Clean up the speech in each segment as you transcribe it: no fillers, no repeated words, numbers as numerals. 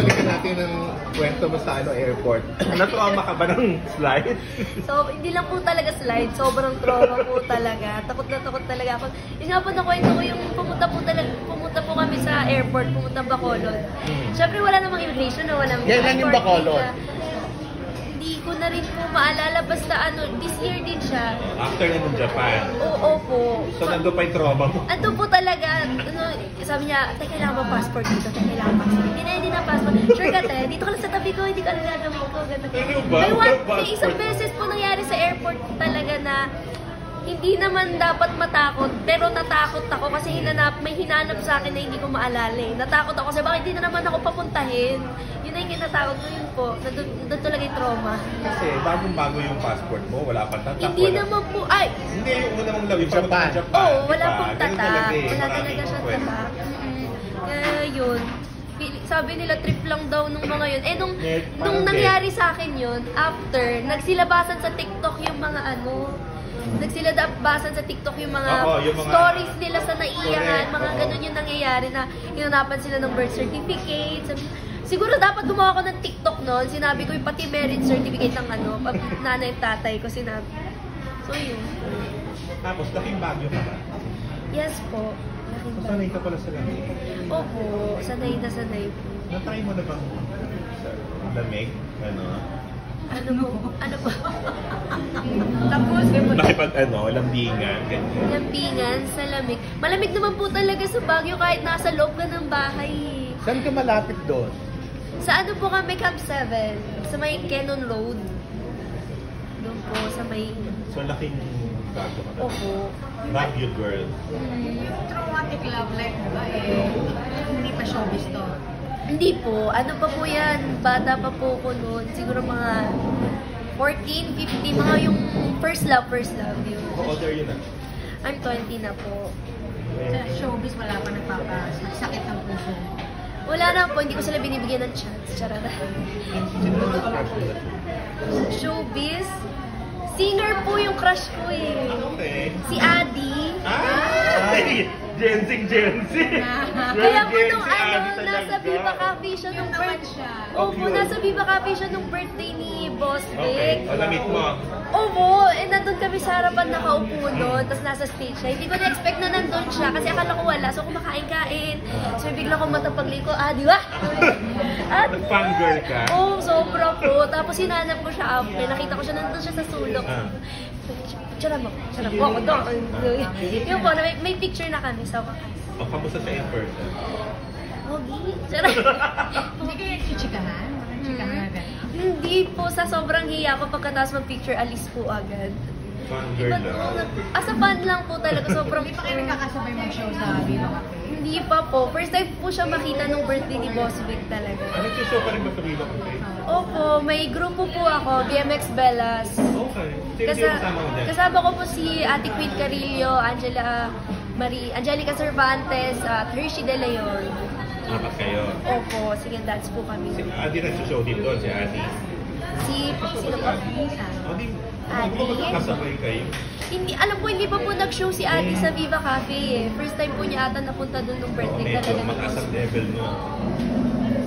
balikan natin ang kwento mo sa airport. Natuwa ka ba ng slide? So, hindi lang po talaga slide. Sobrang trauma po talaga. Takot na takot talaga ako. Yun nga po nakwento ko yung pumunta po kami sa airport, pumunta Bacolod. Siyempre wala namang immigration na walang Yan lang yung Bacolod. Hindi ko na rin po maalala. Basta this year din siya. After na ng Japan. Oo po. So, nandun pa yung trauma mo? Ando po talaga, sabi niya, tayo kailangan ba passport dito? Tayo kailangan passport. Hindi na passport. Sure ka tayo, dito ka lang sa tabi ko, hindi ka lang gagawin ko. Ano ba? May isang beses po nangyari sa airport talaga na hindi naman dapat matakot, pero natakot ako kasi may hinanap sa akin na hindi ko maalala eh. Natakot ako kasi bakit hindi na naman ako papuntahin. Yun na yung kinatakot ko yun po. Nandun talaga yung trauma. Kasi bagong-bago yung passport mo, wala pang tatak. Hindi naman po, ay! Hindi, yung una mong lawin pa Japan. Japan. Oo, wala pong Ganun tatak. eh. Wala talaga siya tatak. Kaya yun. Sabi nila trip lang daw nung mga yun. Nung nangyari sa akin yun, after, nagsilabasan sa TikTok yung mga nagsilabasan sa TikTok yung mga, stories nila sa naiyangan, mga ganun yung nangyayari na hinanapan sila ng birth certificate. Siguro dapat gumawa ko ng TikTok noon. Sinabi ko yung pati marriage certificate ng nanay at tatay ko sinabi. So yun. Tapos, laking Baguio ka ba? Yes po. Sanay ka pala sa lamig? Opo, sanay na sanay po. Natry mo na bang sa lamig? Ano po? Tapos, Nakipag lambingan, ganyan. Lambingan sa lamig. Malamig naman po talaga sa Baguio kahit nasa loob ka ng bahay. saan ka malapit doon? Sa ano po kami, Camp 7? Sa may Cannon Road. Doon po, sa may... So, laking Baguio ka ba? Opo. Baguio girl. Traumatic love life ba hindi pa showbiz to? Hindi po. Ano pa po yan? Bata pa po ko noon. Siguro mga 14, 15. Mga yung first love yun. How old are you na? I'm 20 na po. Sa showbiz, wala pa nagsakit ng puso. Wala na po. Hindi ko sila binibigyan ng chance. Charada. Sino ba crush mo na? Showbiz? Singer po yung crush ko eh. Okay. Si Adi. Ay! Jensing. Kaya po nung nasa Viva Cafe siya nung birthday. Opo, nasa Viva Cafe siya nung birthday ni Boss Vic. Okay. Alamit mo. Opo, nandun kami sa harapan nakaupo doon, tapos nasa stage siya. Hindi ko na-expect na nandun siya kasi akala ko wala. So kumakain-kain. So bigla ko matapagli ko, di ba? Nag-fangirl ka? Oo, sobra po. Tapos hinanap ko siya after. Nakita ko siya nandun siya sa sulok. Charap ako doon. Yun po, may picture na kami sa wakas. Kamusta siya in person? Hogi. Charap. Hindi kayo nagchichikahan? Chikahan agad? Hindi po, sa sobrang hiya ko pagkatapos mag-picture, alis po agad. Fangirl lang? As a fan lang po talaga, sobrang... Hindi pa kayo nagkakasabay mag-show sa Viva Cafe? Hindi pa po. First time po siya makita nung birthday ni Boss Vic talaga. Nag-show ka rin ba sa Viva Cafe? Opo, may grupo po ako, BMX Bellas. Okay. Sino kasama mo dyan? Kasama ko po si Ate Queen Carillo, Angelica Cervantes, at Hershey De Leon. Apat kayo. Opo, sige, dance po kami. Si Adi nag-show din doon, si Adi. Sino po? Adi, magkakasabay kayo. Hindi, alam po, hindi pa po nag-show si Adi sa Viva Cafe eh. First time po niya ata napunta doon nung birthday Medyo talaga. mataas ang level mo.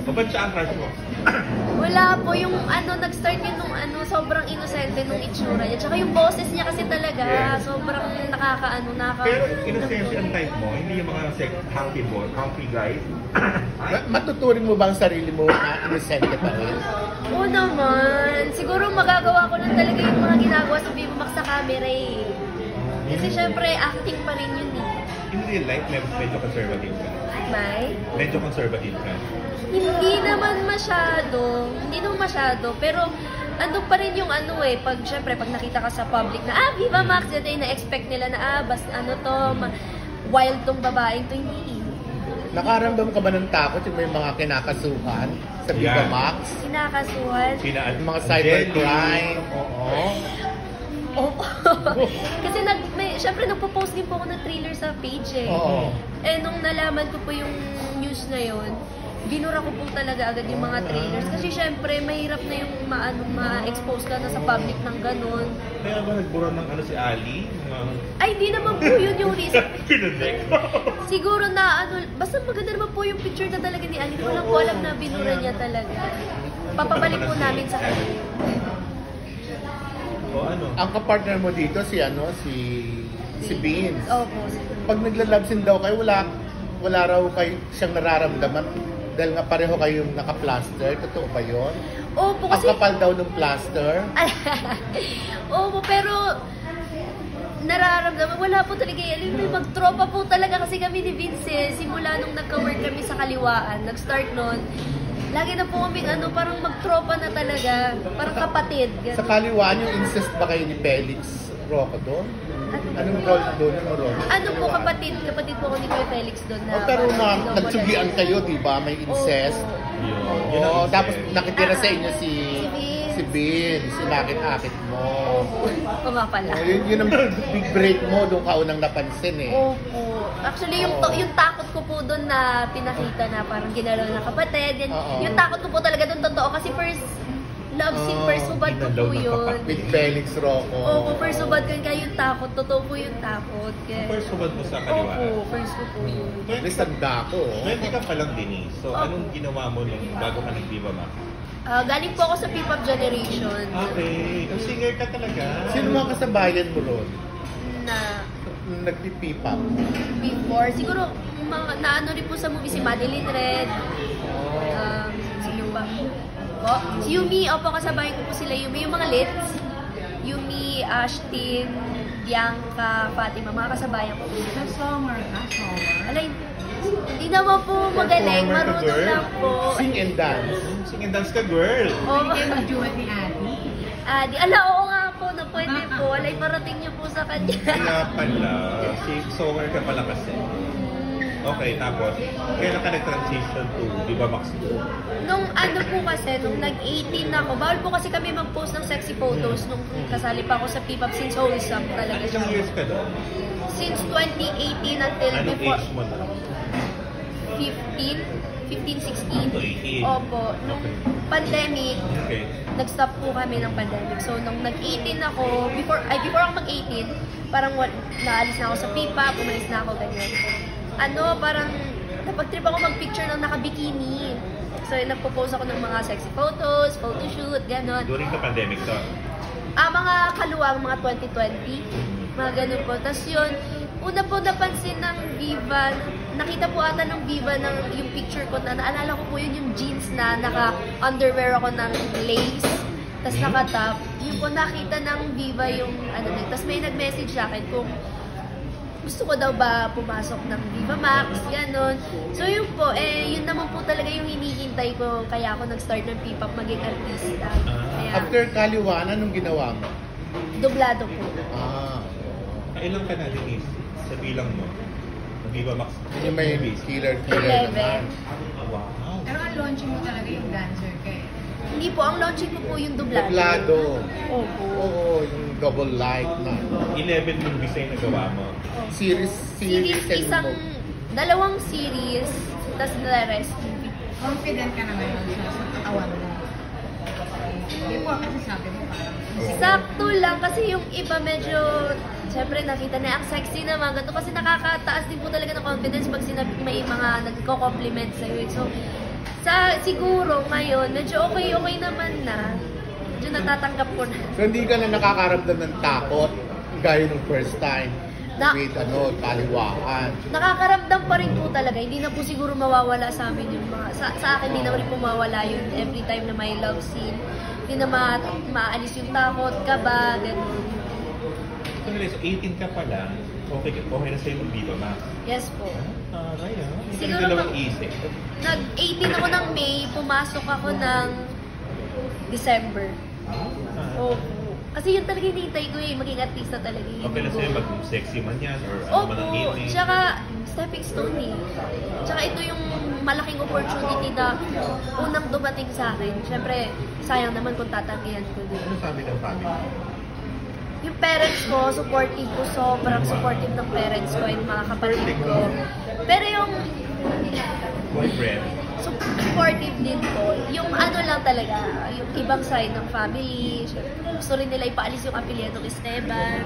O ba't siya ang crush mo? Wala po, yung nag-start yun nung sobrang inosente nung itsura niya. Tsaka yung boses niya kasi talaga, sobrang Pero inosente ang type mo, hindi yung mga hunky boy, hunky guy. Matuturing mo ba ang sarili mo na inosente pa rin? Oo naman. Siguro magagawa ko lang talaga yung mga ginagawa sa Viva Max sa camera eh. Kasi syempre, acting pa rin yun eh. In real life, medyo conservative ka. May? Medyo conservative ka. Hindi naman masyado, pero andun pa rin yung syempre, pag nakita ka sa public na, Viva Max, yun ay na-expect nila na, wild tong babaeng to, hindi. Nakaramdam ka ba ng takot yung may mga kinakasuhan sa Viva Max? Kinakasuhan? Mga cybercrime? Oo. Kasi syempre nagpo-post din po ako ng trailer sa page eh. Oo. Eh nung nalaman ko po yung news na yun, binura ko po talaga agad yung mga trailers. Kasi syempre, mahirap na yung ma-expose ka na sa public ng ganun. Kaya ba nagbura ng ano si Ali? Ay, hindi naman po yun yung reason. Pinodek. Siguro na basta maganda naman po yung picture na talaga ni Ali. Hindi ko lang po alam na binura niya talaga. Papabalik po namin sa kanya. O ano? Ang kapartner mo dito si Beans. Opo. Pag naglalabsin daw kayo, wala raw kayo siyang nararamdaman dahil nga pareho kayong naka-plaster. Totoo ba yun? Opo, Ang kasi... kapal daw ng plaster. Opo, pero nararamdaman, wala po talaga yan. Magtropa po talaga kasi kami ni Vince. Simula nung nagka-work kami sa Kaliwaan, nag-start nun, lagi na po kami parang magtropa na talaga. Parang kapatid. Ganun. Sa Kaliwaan, yung incest ba kayo ni Felix Rocco doon? Anong role doon? Anong role? Ano po, kapatid po ako ni Kuya Felix doon na... O pero parang nagsugian kayo, di ba? May incest. Yun. Yun ang Oo, incest. tapos nakitira sa inyo si Si Beans, sinakit-akit mo. Oo nga pala. Yun ang big break mo, doon ka unang napansin eh. Opo. Actually, yung takot ko po doon na pinakita na parang ginalaw na kapatid. Yung takot ko po talaga doon totoo kasi first love scene, first subad ko po yun. With Felix Rocco. Opo, first subad ko yun. Kaya yung takot, totoo po yung takot. Kaya, First subad mo sa Kaliwaan. opo, first ko po yun. Lisanda ko. 20 ka pa lang, Denise. So, anong ginawa mo nung bago ka nag-Viva Max? Galing po ako sa P-pop generation. Okay. Ang singer ka talaga. Sino mga kasabayan mo ron? Na Nagpipipap. before, siguro, naano rin po sa movie si Madeline Red. Sino ba? Po? Si Yumi, opo, kasabayan ko po sila Yumi. Yung mga leads. Yumi, Ashtin, Bianca, Fatima, mga kasabayan ko. Alay, hindi naman po magaling, Performer ka, marunong girl. lang po. Sing and dance. Sing and dance ka, girl. Oh, mag-duet ni Ate. oo nga po, na pwede po. Alay, parating niyo po sa kanya. Kaya pala. Sower ka pala kasi. Okay, tapos, kailan ka nag-transition to Viva Max 2? Nung ano po kasi, nung nag-18 ako, bawal po kasi kami mag-post ng sexy photos nung kasali pa ako sa P-pop since wholesome talaga siya. Ilang years ka doon? Since 2018 until Anong before age mo na? 15, 16. 18. Opo. Nung pandemic, Okay. nag-stop po kami ng pandemic. So, nung nag-18 ako, before ako mag-18, parang naalis na ako sa P-pop, umalis na ako, ganyan. Parang napag-trip ako mag-picture ng naka-bikini. So, nagpo-post ako ng mga sexy photos, photoshoot, gano'n. During the pandemic to? Mga kaluwang, mga 2020, mga ganun po. Tapos yun, una po napansin ng Viva, nakita po ata ng Viva yung picture ko na naalala ko po yun yung jeans na naka-underwear ako ng lace, tapos naka-top. Yun po nakita ng Viva yung tapos may nag-message sa akin kung gusto ko daw ba pumasok ng Viva Max, gano'n. So yun po, yun naman po talaga yung hinihintay ko, kaya ako nag-start ng P-pop maging artista. Kaya, After Kaliwaan, anong ginawa mo? dublado po. Kailan ka na, Denise? Sa bilang mo? Ng Viva Max? Yung may killer 11. naman. Wow. Pero ang launching mo talaga yung dancer ka eh. Hindi po, ang launching ko po yung dublado. Dublado. Opo. Oo, yung double light na. 11 movies na gawa mo. Series and Isang, dalawang series, tas the rest movie. Confident ka na ngayon sa katawan mo. Before kasi sabi mo parang Sakto lang kasi yung iba medyo, syempre nakita na ang sexy naman, ganito kasi nakakataas din po talaga ng confidence pag may mga nagko-compliment sa'yo. So, siguro ngayon, medyo okay naman na. Medyo natatanggap ko na. So hindi ka na nakakaramdam ng takot gaya nung first time with Kaliwaan. Nakakaramdam pa rin po talaga. Hindi na po siguro mawawala sa amin yung mga... Sa akin, hindi na rin po mawawala yun every time na may love scene. Hindi na maalis yung takot, kaba, gano'n. So 18 ka pa lang, okay na sa'yo ng Viva Max. Yes po. Aray Siguro dalawang isip. Nag-18 ako ng May, pumasok ako ng December. Opo. Kasi yun talaga hinihintay ko maging artista talaga yun. Okay na sa'yo mag-sexy man yan or ano man ang Opo, ini. tsaka stepping stone eh. Tsaka ito yung malaking opportunity na unang dumating sa akin. Siyempre, sayang naman kung tatanggihan ko din. Ano sabi ng family? Yung parents ko, supportive ko, sobrang supportive ng parents ko and mga kapatid ko. Pero yung boyfriend? So, supportive din po. Yung ano lang talaga, yung ibang side ng family. Syempre, gusto rin nila ipaalis yung apelyido kay Esteban.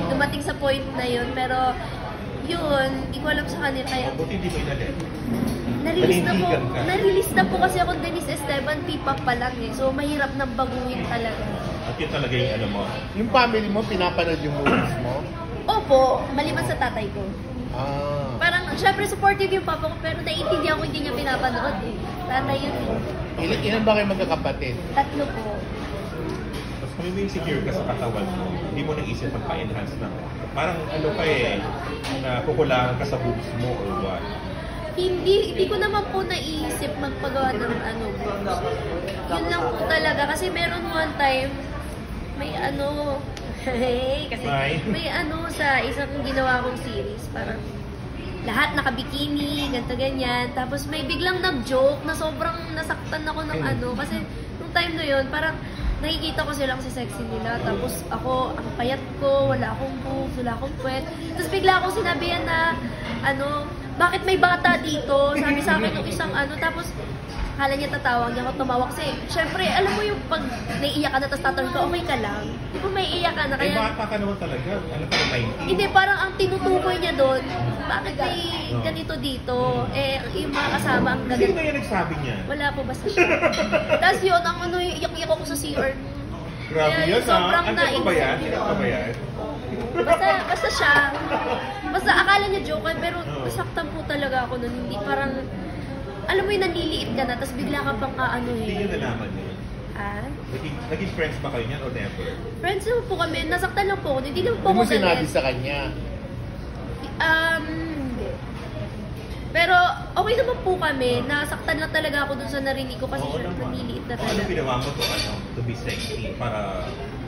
Dumating sa point na yun, pero yun, hindi ko alam sa kanila. Kaya, Buti hindi mo inalit. na-release Nanindigan ka. na-release na po kasi ako Denise Esteban, P-pop pa lang eh. So, mahirap na baguhin talaga. At yun talaga yung ano mo. Yung family mo, pinapanood yung movies mo? Opo, maliban sa tatay ko. Ah. Parang, syempre supportive yung papa ko, pero naiintindihan ko hindi niya pinapanood eh. Tatay yun eh. Ilan ba kayo magkakapatid? 3 po. Tapos kung may insecure ka sa katawan mo, hindi mo naisip magpa-enhance na. Parang ano pa eh, na kukulangan ka sa boobs mo or what. Hindi ko naman po naisip magpagawa ng ano. Yun lang po talaga. Kasi meron one time, may ano, kasi may ano sa isang ginawa kong series. Parang lahat nakabikini, ganto ganyan. Tapos may biglang nag-joke na sobrang nasaktan ako ng ano. Kasi nung time na yun, parang nakikita ko silang si sexy nila. Tapos ako, ang payat ko, wala akong boobs, wala akong puwet. Tapos bigla akong sinabihan na, ano, bakit may bata dito? Sabi sa akin ng isang ano. Tapos, akala niya tatawag niya ako tumawa. Kasi, syempre, alam mo yung pag naiiyak ka na, tapos tatawag ka, okay ka lang. Di ba may iiyak ka na? Eh, Kaya, bata ka naman talaga. Ano ka na 19? hindi, parang ang tinutukoy niya doon, bakit may ganito dito? Eh, yung mga kasama ang Sino gagawin. ba yung nagsabi niya? Wala po, basta siya. Tapos yun, ang ano, iyak-iyak ako sa CR. Grabe Kaya yun sobrang ha. Ano pa ba yan? na-insecure Ano pa ba yan? Basta siya. Basta akala niya joke, pero nasaktan po talaga ako nun. Hindi parang, alam mo yung nanliliit ka na, tapos bigla ka pang ano Hindi nyo eh. nalaman yun. Ah? Naging friends ba kayo niyan o never? Friends naman po kami, nasaktan lang po ako. Hindi naman po Hindi ako mo sinabi galit. sa kanya. Hindi. Pero okay naman po kami, nasaktan lang talaga ako dun sa narinig ko kasi Oo syempre naman. nanliliit na Ano talaga. ginawa mo to be sexy para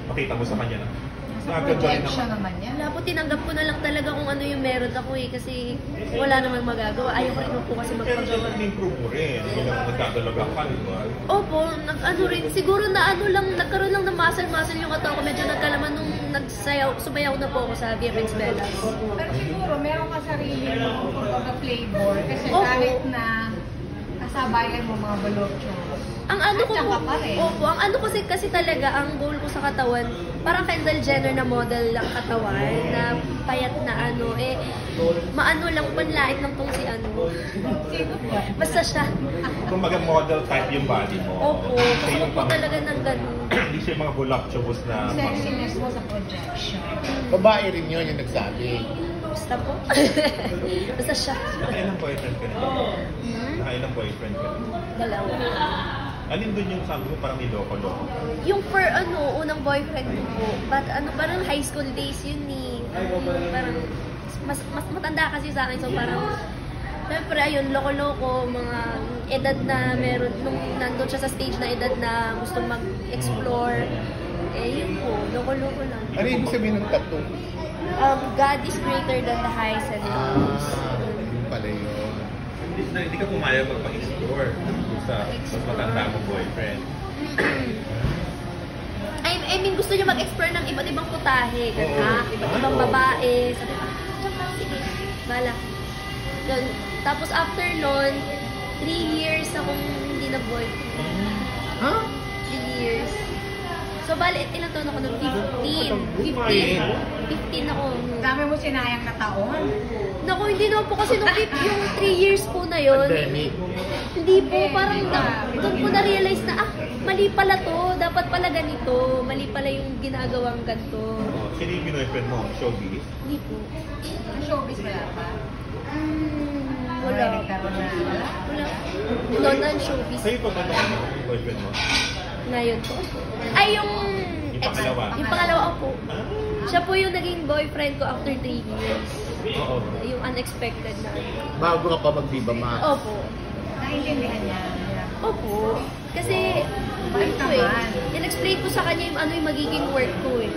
makita mo sa kanya na Sa naganda rin projection naman. naman yan. Wala po, tinanggap ko na lang talaga kung ano yung meron ako eh. Kasi wala namang magagawa. Ayaw ko rin po kasi Pero magpagawa. syempre in-improve mo rin. Hindi lang nagdadalaga ka, di ba? Opo, ano rin, siguro na ano lang, nagkaroon lang ng muscle yung katawan ko. Medyo nagkalaman nung sumayaw na po ako sa VFX Bellas. Pero siguro, meron ka sarili mo flavor kasi Opo. kahit na kasabayan mo mga balotso. Ang ano ko Andiyan ka pa rin. opo, ang ano kasi talaga, ang goal ko sa katawan, parang Kendall Jenner na model lang katawan, na payat na ano, eh, maano lang, panlait lang tong si ano. Sino ba? Basta siya. Kung model type yung body mo. Opo, Siya gusto yung ko pang- talaga ng ganun. Hindi siya yung mga voluptuous na Sexiness mo sa projection. Babae rin yun yung nagsabi. Basta po. Basta siya. Nakailang boyfriend ka na? Hmm? Nakailang boyfriend ka na? Dalawa. Alin dun yung sabi mo parang niloko-loko? Yung unang boyfriend ko po, parang high school days yun eh. Parang, mas matanda kasi sa akin, so parang, siyempre ayun, loko-loko, mga edad na meron, nung nandun siya sa stage na edad na gusto mag-explore, eh yun po, loko-loko lang. Ano ibig sabihin ng tattoo? God is greater than the highs and lows. Yun pala yun. Hindi ka pumayag magpa-explore sa mas matanda mong boyfriend. I mean, gusto niya mag-explore ng iba't ibang putahe. Oo. Iba't ibang babae. Sabi ko, sige, bala. Yun. Tapos after nun, 3 years akong hindi na-boyfriend. Ha? 3 years. So, bali, ilang taon ako nun? 15. 15 ako. Dami mo sinayang na taon. Naku, hindi naman po kasi nung yung 3 years po na yun. Pandemic. Hindi po, parang doon ko na-realize na, mali pala to. Dapat pala ganito. Mali pala yung ginagawang ganito. Sino yung boyfriend mo? Showbiz? Hindi po. Ang showbiz wala pa. Wala. Nagkaroon na wala. Wala. Non-showbiz. Sa'yo pa ba yung boyfriend mo? Ngayon po. Ay, yung Yung pangalawa? Yung pangalawa po. Ah, Siya po yung naging boyfriend ko after 3 years. oo. Yung unexpected na. Bago ka pa mag-Viva Max. Opo. Naintindihan niya. Opo. Kasi, ano ko eh. In-explain ko sa kanya yung ano yung magiging work ko eh.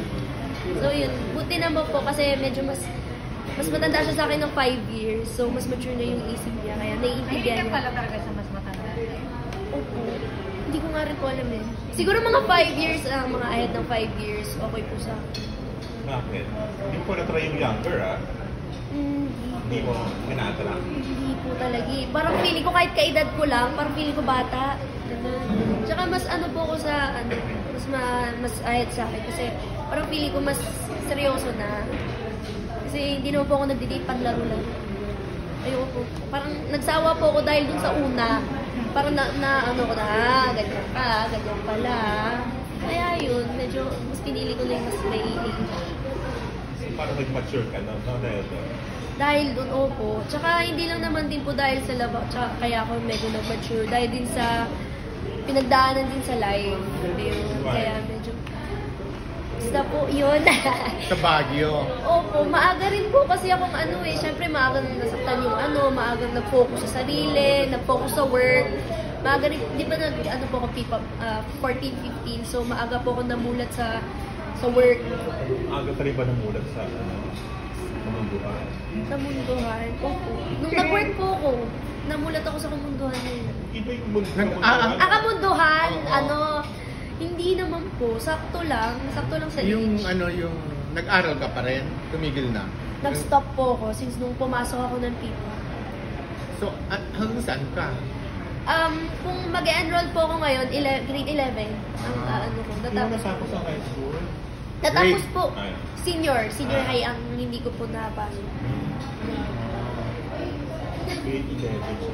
So yun, buti naman po kasi medyo mas matanda siya sa akin ng 5 years. So mas mature na yung isip niya. Kaya naiintindihan Naintindihan niya. pala talaga sa mas matanda. Opo. Hindi ko nga rin po alam eh. Siguro mga 5 years, mga ahead ng 5 years, okay po sa akin. Bakit? Hindi ko na-try yung younger, ah. Hindi mo ina-attract. Hindi po talaga eh. Parang feeling ko kahit kaedad ko lang, parang feeling ko bata. Ganun. Tsaka mas ano po ko sa, mas ayat sa akin. Kasi parang feeling ko mas seryoso na. Kasi hindi naman po ako nagdi-date pang laro-laro. Ayoko po. Parang nagsawa po ako dahil dun sa una. Parang ano ko na, ganyan ka, ganyan pala. Kaya yun, medyo mas pinili ko na yung mas may So, parang nag-mature ka na, no? dahil doon, opo. Tsaka hindi lang naman din po dahil sa laba, tsaka kaya ako medyo nag-mature. Dahil din sa pinagdaanan din sa life. Kaya medyo, basta po yun. Sa Baguio. Opo, maaga rin po kasi akong syempre maaga nasaktan yung maaga nag-focus sa sarili, nag-focus sa work. Maaga rin, di ba po ako P-pop, 14, 15, so maaga po ako namulat sa work. Aga ka rin ba namulat sa kamunduhan? Sa munduhan, opo. Nung nag-work po ako, namulat ako sa kamunduhan na yun. Iba yung mundo. Kamunduhan, Oo. hindi naman po, sakto lang sa Yung age. yung nag-aral ka pa rin, tumigil na. Nag-stop po ako since nung pumasok ako ng PIP. So, hanggang saan ka? Kung mag-enroll po ako ngayon, grade 11, ang ko, Hindi mo natapos. nasako sa high school. Natapos po, Ay. senior high ang hindi ko po napasok. Grade 11. So,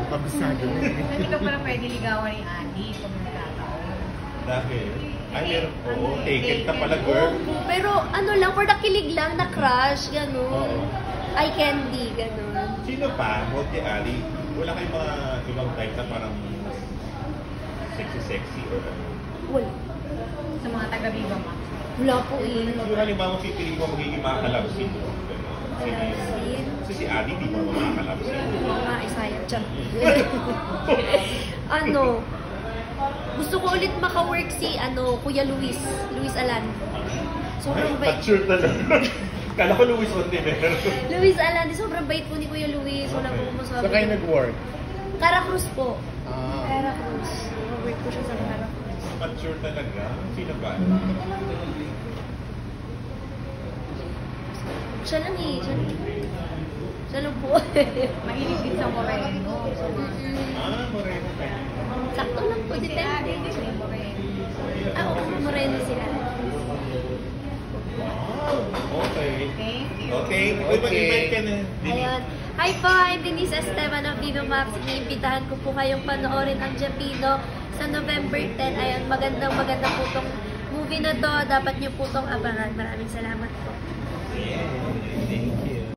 Kabisado na eh. Hindi ka pala pwede ligawan ni Annie kung nagkataon. dahil, meron, taken ka pala, girl. Opo, pero lang, for the kilig lang, na crush, gano'n. Oo. Eye candy, gano'n. Sino pa? Monte Ali. Wala kayong mga ibang type na parang sexy or ano? Wala. Sa mga taga-Viva Max. Wala po eh. Yung halimbawa pipili mo magiging makakalabsin mo. Kasi si Adi, di mo makakalabsin. Mga isaya, chan. Gusto ko ulit maka-work si, Kuya Luis Alan. Sobrang bait. Mature talaga. Kala ko Luis Ontiver. Luis Alan, sobrang bait po ni Kuya Luis. Wala po akong masabi. So, kayo nag-work? Cara Cruz po. Ah. Cara Cruz. Work po siya sa Cara Cruz. Mature talaga. Sino ba? Siya lang eh. Siya lang po. Mahilig din sa Moreno. Moreno tayo. Sakto lang po. Si Ate, Depende. si Moreno. Oo, Moreno sila. Okay. Thank you. Okay. Mag-invite ka na. Ayun. Hi po, I'm Denise Esteban of Viva Max. Iniimbitahan ko po kayong panoorin ang Japino sa November 10. Ayun, magandang po tong movie na to. Dapat niyo po tong abangan. Maraming salamat po. Yeah.